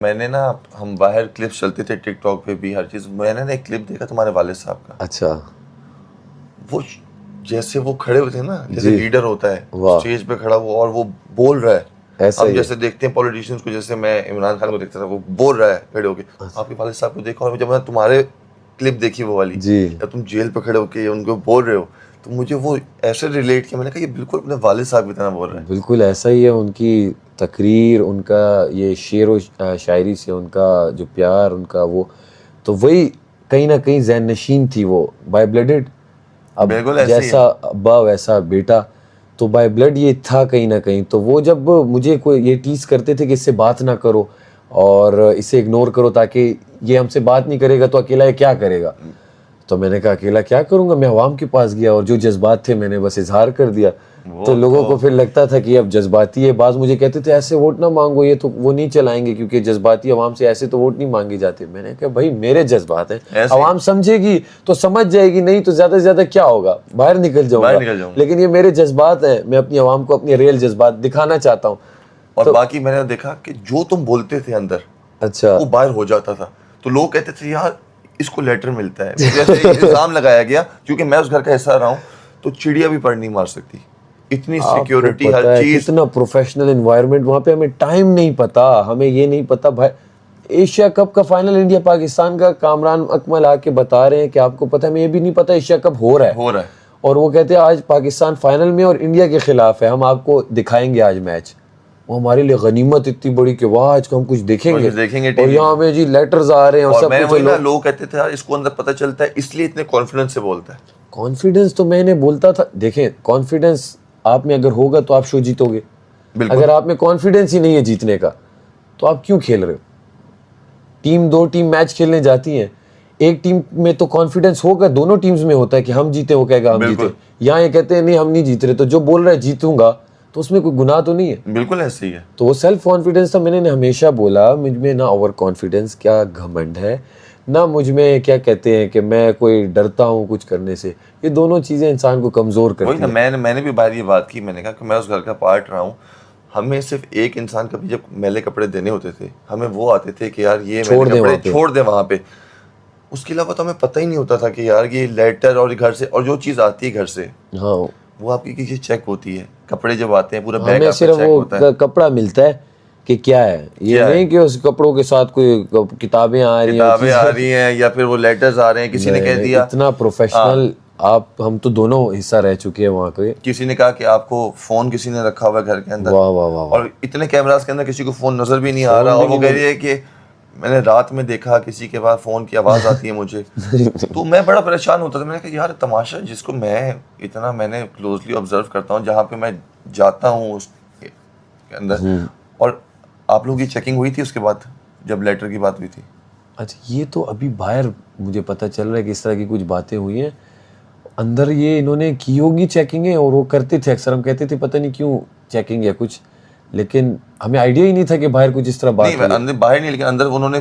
मैंने ना, हम बाहर क्लिप्स चलते थे टिकटॉक पे भी, हर चीज, मैंने ना एक क्लिप देखा तुम्हारे वालिद साहब का। अच्छा। वो जैसे वो खड़े हुए थे ना, जैसे जी। लीडर होता है वाह। स्टेज पे खड़ा हुआ और वो बोल रहा है। ऐसा हम ही है। जैसे देखते हैं पॉलिटिशियंस को, जैसे मैं इमरान खान को देखता था, वो बोल रहा है खड़े होके। आपके वालिद साहब को देखा, और जब मैं तुम्हारे क्लिप देखी वो वाली, जी। जब तुम जेल पे खड़े होके उनको बोल रहे हो, तो मुझे वो ऐसे रिलेट किया। मैंने कहा ये बिल्कुल अपने वालिद साहब की तरह बोल रहा है। बिल्कुल ऐसा ही है। उनकी तकरीर, उनका ये शेर व शायरी से उनका जो प्यार, उनका वो, तो वही कहीं ना कहीं ज़हन नशीन थी वो, बाय ब्लडेड। अब बिल्कुल ऐसे ही जैसा है। अब्बा वैसा बेटा, तो बाय ब्लड ये था कहीं ना कहीं। तो वो जब मुझे कोई ये टीज करते थे कि इससे बात ना करो और इसे इग्नोर करो, ताकि ये हमसे बात नहीं करेगा तो अकेला ये क्या करेगा, तो मैंने कहा अकेला क्या करूंगा, मैं अवाम के पास गया और जो जज्बात थे मैंने बस इजहार कर दिया। तो लोगों को फिर लगता था कि अब जज्बाती है। बाज मुझे कहते थे ऐसे वोट ना मांगो, ये तो वो नहीं चलाएंगे क्योंकि जज्बाती अवाम से ऐसे तो वोट नहीं मांगे जाते। मैंने कहा भाई मेरे जज्बात हैं, अवाम समझेगी तो समझ जाएगी, नहीं तो ज्यादा से ज्यादा क्या होगा, बाहर निकल जाऊंगा। लेकिन ये मेरे जज्बात हैं, मैं अपनी अवाम को अपने रियल जज्बात दिखाना चाहता हूँ। और बाकी मैंने देखा कि जो तुम बोलते थे अंदर, अच्छा, वो बाहर हो जाता था। तो लोग कहते थे यार इसको लेटर मिलता है। जैसे इल्जाम लगाया गया, क्योंकि मैं उस घर का हिस्सा रहा हूँ, तो चिड़िया भी पर नहीं मार सकती, इतनी सिक्योरिटी, हर चीज, कितना प्रोफेशनल एनवायरनमेंट वहां पे। हमें टाइम नहीं पता, हमें ये नहीं पता भाई, एशिया कप का फाइनल इंडिया पाकिस्तान का, कामरान अकमल आके बता रहे हैं कि आपको पता है, हमें ये भी नहीं पता एशिया कप हो रहा है। और वो कहते हैं आज पाकिस्तान फाइनल में और इंडिया के खिलाफ है, हम आपको दिखाएंगे आज मैच। वो हमारे लिए गनीमत इतनी बड़ी कि वाह आज हम कुछ देखेंगे। और यहाँ पे जी लेटर्स आ रहे हैं और सब कुछ। लोग कहते थे यार इसको अंदर पता चलता है, इसलिए इतने कॉन्फिडेंस से बोलता है। कॉन्फिडेंस तो मैंने बोलता था, देखें कॉन्फिडेंस आप में अगर होगा तो आप शो जीतोगे। अगर आप में कॉन्फिडेंस ही नहीं है जीतने का, तो आप क्यों खेल रहे हो? दो टीम मैच खेलने जाती हैं, एक टीम में तो कॉन्फिडेंस होगा, दोनों टीम्स में होता है कि हम जीते, वो कहेगा हम जीते। यहाँ ये कहते हैं नहीं हम नहीं जीत रहे, तो जो बोल रहा है जीतूंगा, तो उसमें कोई गुनाह तो नहीं है। बिल्कुल ऐसे ही है। तो वो सेल्फ कॉन्फिडेंस था। मैंने हमेशा बोला मुझ में ना ओवर कॉन्फिडेंस, क्या घमंड है ना मुझ में, क्या कहते हैं कि मैं कोई डरता हूँ कुछ करने से। ये दोनों चीजें इंसान को कमजोर करती हैं। मैंने भी बाहर ये बात की, मैंने कहा कि मैं उस घर का पार्ट रहा हूँ। हमें सिर्फ एक इंसान कभी जब मैले कपड़े देने होते थे, हमें वो आते थे कि यार ये मैले कपड़े छोड़ दे वहां पे। उसके अलावा तो हमें पता ही नहीं होता था कि यार ये लेटर और घर से, और जो चीज आती है घर से, हाँ, वो आपकी किसी चेक होती है। कपड़े जब आते हैं पूरा बैग हमें सिर्फ वो कपड़ा मिलता है कि क्या है, ये नहीं कि उस कपड़ों के साथ कोई किताबें आ रही हैं या फिर वो लेटर्स आ रहे हैं, किसी ने कह दिया। इतना प्रोफेशनल हम तो दोनों हिस्सा रह चुके हैं वहाँ के। किसी ने कहा कि आपको फोन किसी ने रखा हुआ है घर के अंदर, वाह वाह वाह, और इतने कैमरास के अंदर किसी को फोन नजर भी नहीं आ रहा, और वो कह रही है कि मैंने रात में देखा किसी के पास फोन की आवाज आती है मुझे। तो मैं बड़ा परेशान होता था। मैंने कहा यार तमाशा, जिसको मैंने क्लोजली ऑब्जर्व करता हूँ, जहाँ पे मैं जाता हूँ उसके अंदर। और आप लोगों की चेकिंग हुई थी उसके बाद जब लेटर की बात हुई थी? अच्छा, ये तो अभी बाहर मुझे पता चल रहा है कि इस तरह की कुछ बातें हुई हैं। अंदर ये इन्होंने की होगी चेकिंग है, और वो करते थे अक्सर। हम कहते थे पता नहीं क्यों चेकिंग है कुछ, लेकिन हमें आइडिया ही नहीं था कि बाहर कुछ इस तरह बात नहीं, अंदर बाहर नहीं, लेकिन अंदर उन्होंने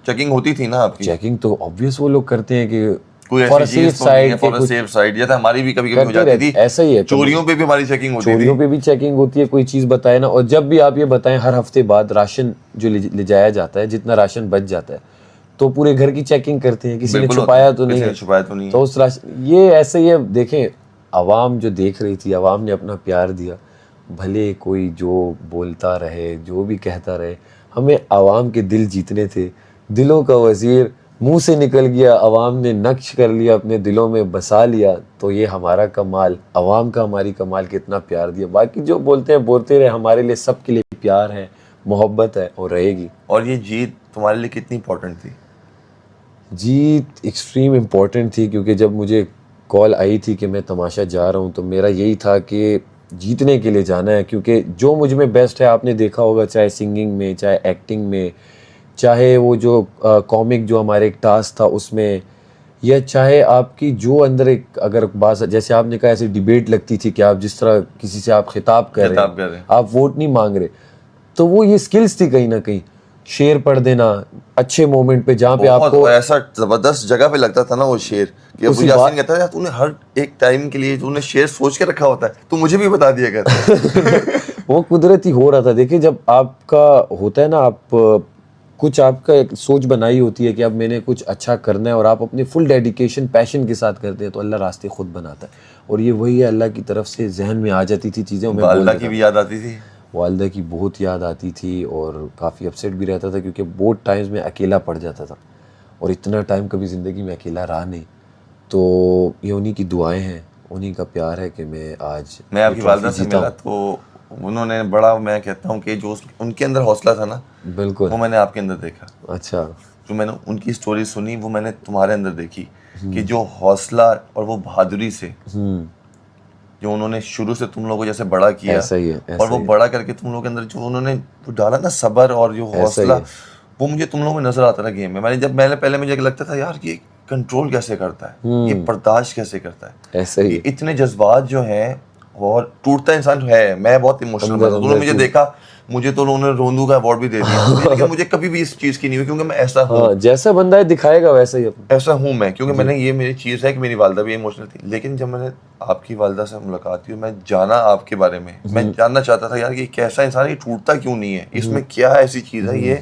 चेकिंग होती थी ना आपकी। चेकिंग तो ऑब्वियस वो लोग करते हैं कि फॉर सेफ साइड, जैसा हमारी भी कभी कभी हो जाती थी। ऐसा ही है, चोरियों पे भी हमारी चेकिंग होती थी। चोरियों पे भी चेकिंग होती है, कोई चीज बताए ना। और जब भी आप ये बताएं, हर हफ्ते बाद राशन जो ले जाया जाता है, जितना राशन बच जाता है, तो पूरे घर की चेकिंग करते हैं, किसी ने छुपाया तो नहीं है। तो उस राशन, ये ऐसे ही है। देखें, आवाम जो देख रही थी, आवाम ने अपना प्यार दिया। भले कोई जो बोलता रहे, जो भी कहता रहे, हमें आवाम के दिल जीतने थे। दिलों का वजीर मुंह से निकल गया, आवाम ने नक्श कर लिया, अपने दिलों में बसा लिया। तो ये हमारा कमाल, आवाम का हमारी कमाल, कितना प्यार दिया। बाकी जो बोलते हैं बोलते रहे, हमारे लिए सबके लिए प्यार है, मोहब्बत है और रहेगी। और ये जीत तुम्हारे लिए कितनी इंपॉर्टेंट थी? जीत एक्सट्रीम इम्पोर्टेंट थी, क्योंकि जब मुझे कॉल आई थी कि मैं तमाशा जा रहा हूँ, तो मेरा यही था कि जीतने के लिए जाना है। क्योंकि जो मुझ में बेस्ट है, आपने देखा होगा, चाहे सिंगिंग में, चाहे एक्टिंग में, चाहे वो जो कॉमिक जो हमारे एक टास्क था उसमें, या चाहे आपकी जो अंदर एक, अगर बात जैसे आपने कहा ऐसे डिबेट लगती थी कि आप जिस तरह किसी से आप खिताब कर रहे हैं, आप वोट नहीं मांग रहे, तो वो ये स्किल्स थी कहीं ना कहीं। शेर पढ़ देना अच्छे मोमेंट पे, जहाँ पे आपको ऐसा जबरदस्त जगह पे लगता था ना वो शेर, कि अबू यासीन कहता है तूने हर एक टाइम के लिए तूने शेर सोच के रखा होता है, तू मुझे भी बता दिया कर। वो कुदरती हो रहा था। देखिए, जब आपका होता है ना, आप कुछ आपका एक सोच बनाई होती है कि अब मैंने कुछ अच्छा करना है और आप अपने फुल डेडिकेशन पैशन के साथ करते हैं तो अल्लाह रास्ते खुद बनाता है। और ये वही है, अल्लाह की तरफ से जहन में आ जाती थी चीज़ें। वालिदा की भी याद आती थी? वालिदा की बहुत याद आती थी और काफ़ी अपसेट भी रहता था क्योंकि बहुत टाइम्स में अकेला पड़ जाता था और इतना टाइम कभी ज़िंदगी में अकेला रहा नहीं। तो ये उन्हीं की दुआएं हैं, उन्हीं का प्यार है कि मैं आपकी वालिदा से मिला तो उन्होंने बड़ा, मैं कहता हूँ कि जो उनके अंदर हौसला था ना, बिल्कुल, वो मैंने आपके अंदर देखा। अच्छा, जो मैंने उनकी स्टोरी सुनी वो मैंने तुम्हारे अंदर देखी कि जो हौसला और वो बहादुरी से जो उन्होंने शुरू से तुम लोगों को जैसे बड़ा किया, ऐसा ही है, और वो बड़ा करके तुम लोगों के अंदर जो उन्होंने वो डाला ना सब्र और जो हौसला, वो मुझे तुम लोगों में नजर आता था गेम में। मैंने पहले मुझे लगता था यार ये कंट्रोल कैसे करता है, ये बर्दाश्त कैसे करता है, ऐसा ही इतने जज्बात जो हैं, और टूटता इंसान है। मैं बहुत इमोशनल था, उन्होंने मुझे देखा, मुझे तो उन्होंने रोंदू का अवार्ड भी दे दिया लेकिन मुझे कभी भी इस चीज़ की नहीं हुई क्योंकि मैं ऐसा हूँ। हाँ, जैसा बंदा है दिखाएगा वैसा ही ऐसा हूँ मैं, क्योंकि मैंने ये मेरी चीज़ है कि मेरी वालिदा भी इमोशनल थी। लेकिन जब मैंने आपकी वालिदा से मुलाकात की, मैं जाना आपके बारे में, मैं जानना चाहता था यार ये कैसा इंसान, ये टूटता क्यों नहीं है, इसमें क्या ऐसी चीज़ है, ये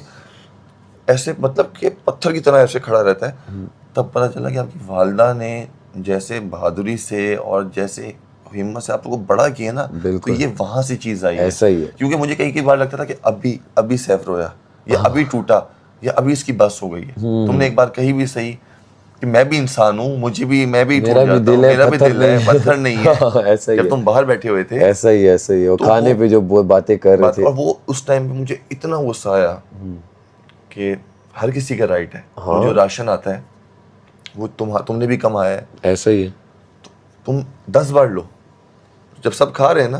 ऐसे मतलब कि पत्थर की तरह ऐसे खड़ा रहता है। तब पता चला कि आपकी वालिदा ने जैसे बहादुरी से और जैसे हिम्मत से आप लोगों को बड़ा किया ना, तो ये वहां से चीज आई है। ऐसा ही है, क्योंकि मुझे कई बार लगता था कि अभी सैफ रोया, या अभी टूटा, या अभी इसकी बस हो गई है। तुमने एक बार कही भी सही कि मैं भी इंसान हूँ, मैं भी टूट जाता हूँ, मेरा भी दिल है, पत्थर नहीं है। ऐसा ही जब तुम बाहर बैठे हुए थे, ऐसा ही और खाने पे जो बातें कर रहे थे, और वो उस टाइम पे मुझे इतना गुस्सा आया कि हर किसी का राइट है, जो राशन आता है वो तुमने भी कमाया है, ऐसा ही है, तुम 10 बार लो। जब सब खा रहे हैं ना,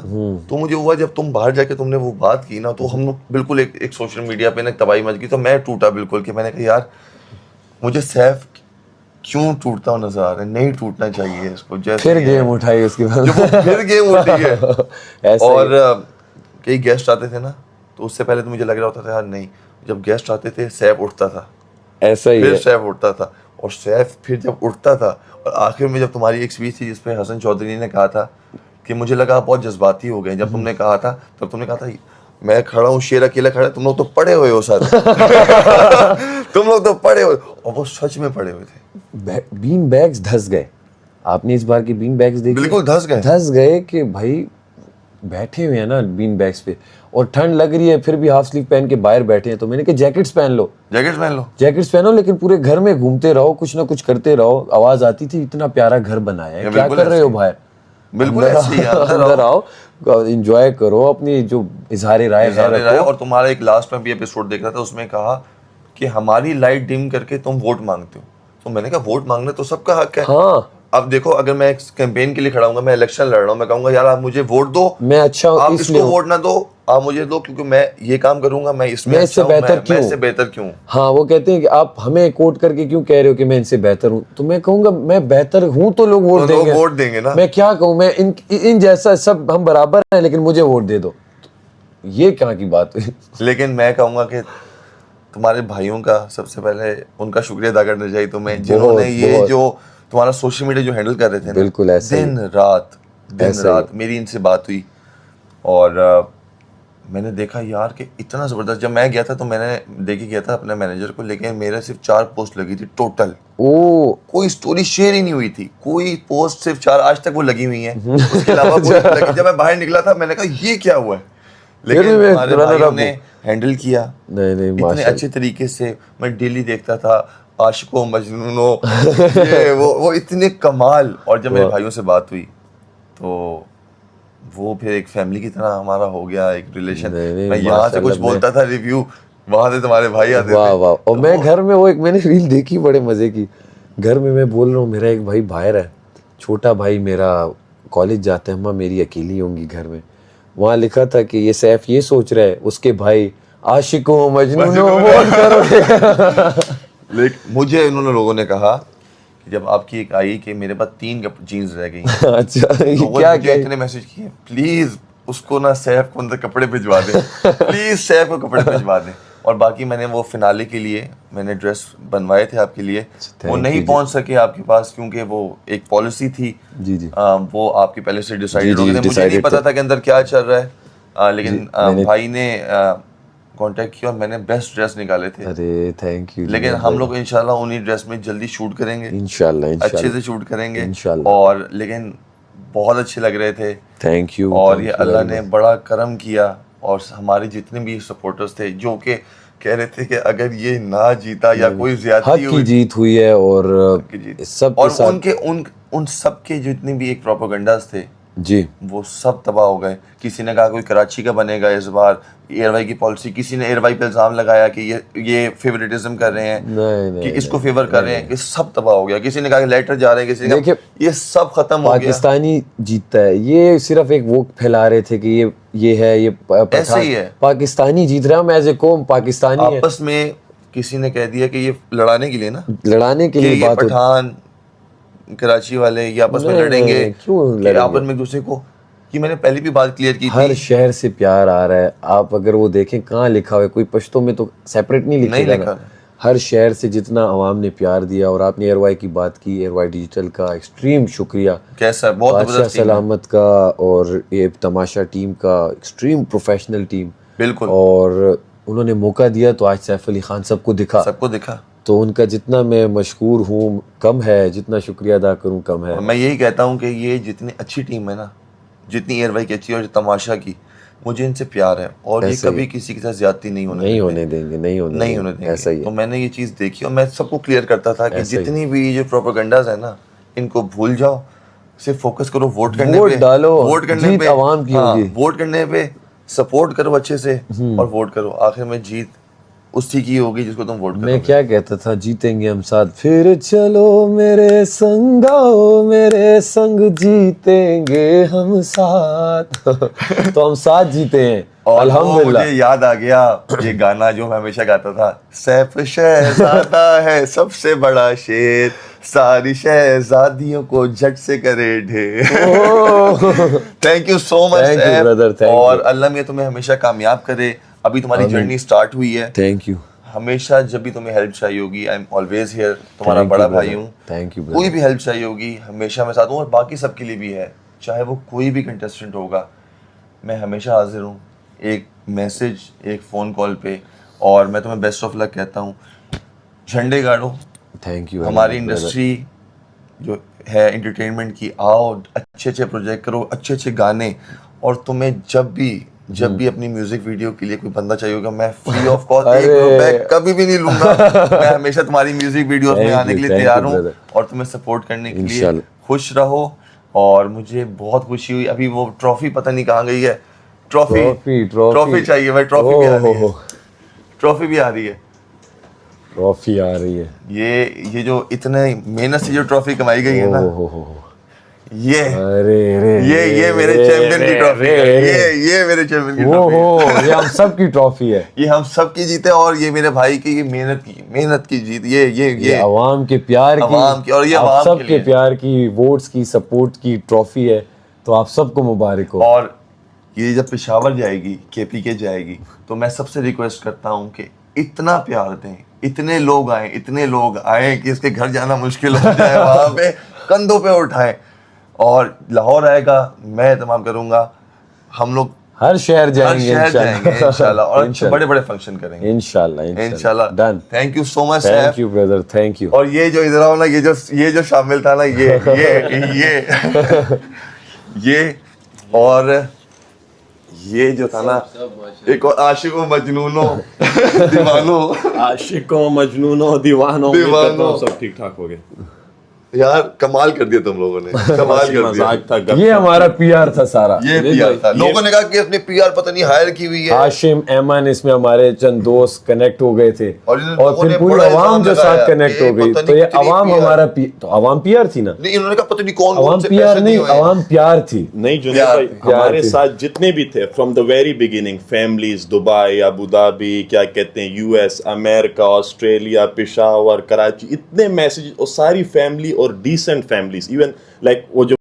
तो मुझे हुआ जब तुम बाहर जाके तुमने वो बात की ना, तो हम लोग बिल्कुल एक सोशल मीडिया पे ना तबाही मच गई। तो मैं टूटा बिल्कुल कि मैंने कहा यार मुझे सैफ क्यों टूटता हुआ नजर आ रहा है, नहीं टूटना चाहिए इसको। जैसे फिर गेम उठाई उसके बाद, जब वो फिर गेम उठी है और कई गेस्ट आते थे ना, तो उससे पहले तो मुझे लग रहा होता था यार नहीं, जब गेस्ट आते थे सैफ उठता था, ऐसा ही फिर सैफ उठता था, और सैफ फिर जब उठता था, और आखिर में जब तुम्हारी एक स्पीच थी जिसपे हसन चौधरी ने कहा था कि मुझे लगा आप बहुत जज्बाती हो गए, जब तुमने कहा था, तब तुमने कहा था मैं खड़ा हूँ, शेर अकेला खड़ा है, तुम लोग तो पड़े हुए हो सर तुम लोग तो पड़े हुए, और वो सच में पड़े हुए थे। बीन बैग्स धस गए, आपने इस बार की बीन बैग्स देखी? बिल्कुल धस गए कि भाई बैठे हुए हैं ना बीन बैग्स पे, और ठंड लग रही है फिर भी हाफ स्लीव पहन के बाहर बैठे हैं। तो मैंने कहा जैकेट्स पहनो, लेकिन पूरे घर में घूमते रहो, कुछ ना कुछ करते रहो। आवाज आती थी इतना प्यारा घर बनाया है, क्या कर रहे हो बाहर, बिल्कुल अंदर आओ, एंजॉय करो अपनी जो इजहार राय है। और तुम्हारा एक लास्ट में भी एपिसोड देख रहा था, उसमें कहा कि हमारी लाइट डिम करके तुम वोट मांगते हो। तो मैंने कहा वोट मांगना तो सबका हक है। हाँ, अब देखो, अगर मैं कैंपेन के लिए खड़ा हूँ, मैं इलेक्शन लड़ रहा हूँ, मैं कहूंगा यार आप मुझे वोट दो, मैं अच्छा हूं, आप इसको वोट ना दो, आप मुझे दो, क्योंकि मैं ये काम करूंगा, मैं इसमें इससे बेहतर क्यों। हाँ, वो कहते हैं कि आप हमें कोट करके क्यों कह रहे हो कि मैं इनसे बेहतर हूँ। तो मैं कहूंगा मैं बेहतर हूँ तो लोग वोट देंगे ना। मैं क्या कहूँ, मैं इन जैसा सब हम बराबर हैं, लेकिन मुझे वोट दे दो, ये कहाँ की बात हुई। लेकिन मैं कहूंगा कि तुम्हारे भाइयों का सबसे पहले उनका शुक्रिया अदा करना चाहिए तुम्हें, जिन्होंने ये जो तुम्हारा सोशल मीडिया जो हैंडल कर रहे थे ना, बिल्कुल ऐसे दिन रात मेरी इनसे बात हुई, और मैंने देखा यार कि इतना ज़बरदस्त। जब मैं गया था तो मैंने देखे गया था अपने मैनेजर को, लेकिन मेरे सिर्फ 4 पोस्ट लगी थी टोटल। कोई स्टोरी शेयर ही नहीं हुई थी, कोई पोस्ट सिर्फ 4 आज तक वो लगी हुई है, उसके अलावा कोई। जब मैं बाहर निकला था मैंने कहा ये क्या हुआ है, लेकिन हमारे भाइयों ने हैंडल किया इतने अच्छे तरीके से। मैं डेली देखता था आशिको मजनूनो, वो इतने कमाल। और जब मेरे भाइयों से बात हुई तो वो फिर एक फैमिली की तरह हमारा हो गया एक रिलेशन। मैं यहाँ से कुछ बोलता था रिव्यू, वहां से तुम्हारे भाई आते थे। वाह। और मैं घर में वो एक मैंने रील देखी बड़े मजे की, घर में मैं बोल रहा हूँ मेरा एक भाई बाहर है, छोटा भाई मेरा कॉलेज जाता है, अम्मा मेरी अकेली होंगी घर में। वहाँ लिखा था कि ये सैफ ये सोच रहा है उसके भाई आशिको मजनूनो वोट करोगे। लेकिन मुझे उन्होंने लोगों ने कहा कि जब आपकी एक आई कि मेरे पास 3 जीन्स रह गई अच्छा, तो क्या इतने मैसेज किए प्लीज उसको ना सैफ को अंदर कपड़े भिजवा दे, प्लीज सैफ को कपड़े भिजवा दे। और बाकी मैंने वो फिनाले के लिए मैंने ड्रेस बनवाए थे आपके लिए, वो नहीं पहुंच सके आपके पास क्योंकि वो एक पॉलिसी थी जी वो आपकी पहले से डिसाइड हो गई थी। मुझे नहीं पता था कि अंदर क्या चल रहा है, लेकिन भाई ने कांटेक्ट किया और मैंने बेस्ट ड्रेस निकाले थे। अरे थैंक यू। लेकिन हम लोग इंशाल्लाह उन्हीं ड्रेस में जल्दी शूट करेंगे, इंशाल्लाह अच्छे से शूट करेंगे इंशाल्लाह। और लेकिन बहुत अच्छे लग रहे थे। Thank you. और ये अल्लाह ने बड़ा करम किया और हमारे जितने भी सपोर्टर्स थे जो कि कह रहे थे कि अगर ये ना जीता या कोई ज्यादती हक की जीत हुई है और सब और उनके उन सब के जितने भी एक प्रोपेगेंडास थे जी वो सब तबाह हो गए। किसी ने कहा कोई कराची का बनेगा इस बार, एयरवाई की पॉलिसी, किसी ने एयरवाई पे इल्जाम लगाया कि ये फेवरेटिज्म कर रहे हैं, नहीं, कि इसको फेवर कर रहे हैं, ये सब तबाह हो गया। किसी ने कहा कि लेटर जा रहे हैं, किसी ने कहा ये सब खत्म हो गया। पाकिस्तानी जीतता है, ये सिर्फ एक वो फैला रहे थे कि ये है, ये ऐसे ही है, पाकिस्तानी जीत रहा है, हम एज ए कौम पाकिस्तानी आपस में किसी ने कह दिया कि ये लड़ाने के लिए ना, लड़ाने के लिए बात, पठान कराची वाले ये आपस में लड़ेंगे, क्यों आपस में एक दूसरे को, कि मैंने पहले भी बात क्लियर की थी। हर शहर से प्यार आ रहा है। आप अगर वो देखें कहाँ लिखा हुआ है, कोई पश्तो में तो सेपरेट नहीं लिखा, हर शहर से जितना आवाम ने प्यार दिया। और आपने एयरवाई की बात की, एयरवाई डिजिटल का एक्सट्रीम शुक्रिया, कैसा बहुत जबरदस्त सलामत का और ये तमाशा टीम का, एक्सट्रीम प्रोफेशनल टीम, बिल्कुल। और उन्होंने मौका दिया तो आज सैफ अली खान सबको दिखा, तो उनका जितना मैं मशहूर हूँ कम है, जितना शुक्रिया अदा करूँ कम है। मैं यही कहता हूँ कि ये जितनी अच्छी टीम है ना, जितनी एयरवाई की अच्छी और तमाशा की, मुझे इनसे प्यार है और ये कभी किसी के साथ ज्यादती नहीं होने देंगे। ऐसा ही है। तो मैंने ये चीज़ देखी और मैं सबको क्लियर करता था कि जितनी भी जो प्रोपेगेंडास है ना, इनको भूल जाओ, सिर्फ फोकस करो वोट करने पे, डालो, वोट करने पे, आवाम की होगी, वोट करने पे सपोर्ट करो अच्छे से और वोट करो। आखिर में जीत उसी की होगी जिसको तुम वोट करोगे। मैं क्या कहता था, जीतेंगे हम साथ, फिर चलो मेरे संग आओ, मेरे संग जीतेंगे हम साथ। तो हम साथ जीते हैं अल्हम्दुलिल्लाह। मुझे याद आ गया ये गाना जो मैं हमेशा गाता था, सैफ शहजादा है सबसे बड़ा शेर, सारी शहजादियों को झट से करे ढेर। Thank you so much Saif, और अल्लाह में तुम्हें हमेशा कामयाब करे। अभी तुम्हारी जर्नी स्टार्ट हुई है। Thank you. हमेशा जब भी तुम्हें हेल्प चाहिए होगी, आई एम ऑलवेज हियर, तुम्हारा बड़ा भाई हूँ। Thank you. कोई भी हेल्प चाहिए होगी हमेशा मैं साथ हूँ, और बाकी सबके लिए भी है, चाहे वो कोई भी कंटेस्टेंट होगा, मैं हमेशा हाजिर हूँ, एक मैसेज, एक फ़ोन कॉल पे। और मैं तुम्हें बेस्ट ऑफ लक कहता हूँ, झंडे गाड़ो। Thank you. हमारी इंडस्ट्री जो है एंटरटेनमेंट की, आओ अच्छे प्रोजेक्ट करो, अच्छे गाने। और तुम्हें जब भी अपनी म्यूजिक वीडियो के लिए कोई बंदा चाहिए होगा, मैं फ्री ऑफ कॉस्ट ₹1 कभी भी नहीं लूंगा। मैं हमेशा तुम्हारी म्यूजिक वीडियोस में आने के लिए तैयार हूँ और तुम्हें सपोर्ट करने के लिए। खुश रहो। और मुझे बहुत खुशी हुई, अभी वो ट्रॉफी पता नहीं कहाँ गई है, ट्रॉफी चाहिए भाई, ट्रॉफी भी आ रही है, ट्रॉफी आ रही है। ये जो इतने मेहनत से जो ट्रॉफी कमाई गई है ना, ये मेरे चैंपियन की ट्रॉफी है, ये मेरे चैंपियन की ट्रॉफी है, ये हम सब की ट्रॉफी है, ये हम सब की जीत है। और ये मेरे भाई की ये मेहनत की जीत, ये आवाम के प्यार की, और ये आप सब के प्यार की, वोट्स की, सपोर्ट की ट्रॉफी है। तो आप सबको मुबारक हो। और ये जब पेशावर जाएगी, KPK जाएगी, तो मैं सबसे रिक्वेस्ट करता हूँ कि इतना प्यार दें, इतने लोग आए कि इसके घर जाना मुश्किल हो जाए, वहाँ पे कंधों पे उठाएं। और लाहौर आएगा, मैं तमाम करूंगा, हम लोग हर शहर जाएंगे इंशाल्लाह, और अच्छे बड़े फंक्शन करेंगे इंशाल्लाह। Done. Thank you so much, thank you brother, thank you. और ये जो इधर आओ ना, ये जो शामिल था ना, ये और ये जो था ना, एक और आशिकों मजनूनों दीवानों सब ठीक ठाक हो गए यार। कमाल कर दिया तुम लोगों ने, कमाल कर दिया। ये हमारा PR था सारा, ये PR था। लोगों ने कहा कि अपने PR पता नहीं हायर की हुई है। हाशिम, ऐमन, इसमें हमारे चंद दोस्त कनेक्ट हो गए थे, और फिर पूरी आवाम जो साथ कनेक्ट हो गई। तो ये आवाम हमारा तो आवाम PR थी ना। नहीं, इन्होंने कहा पता नहीं कौन आवाम PR नहीं, आवाम प्यार थी। नहीं जुनैद भाई, हमारे साथ जितने भी थे from the very beginning, families, Dubai, Abu Dhabi, क्या कहते हैं, US, America, Australia, Peshawar, Karachi, इतने मैसेज, और सारी फैमिली और डिसेंट फैमिलीज, इवन लाइक वो जो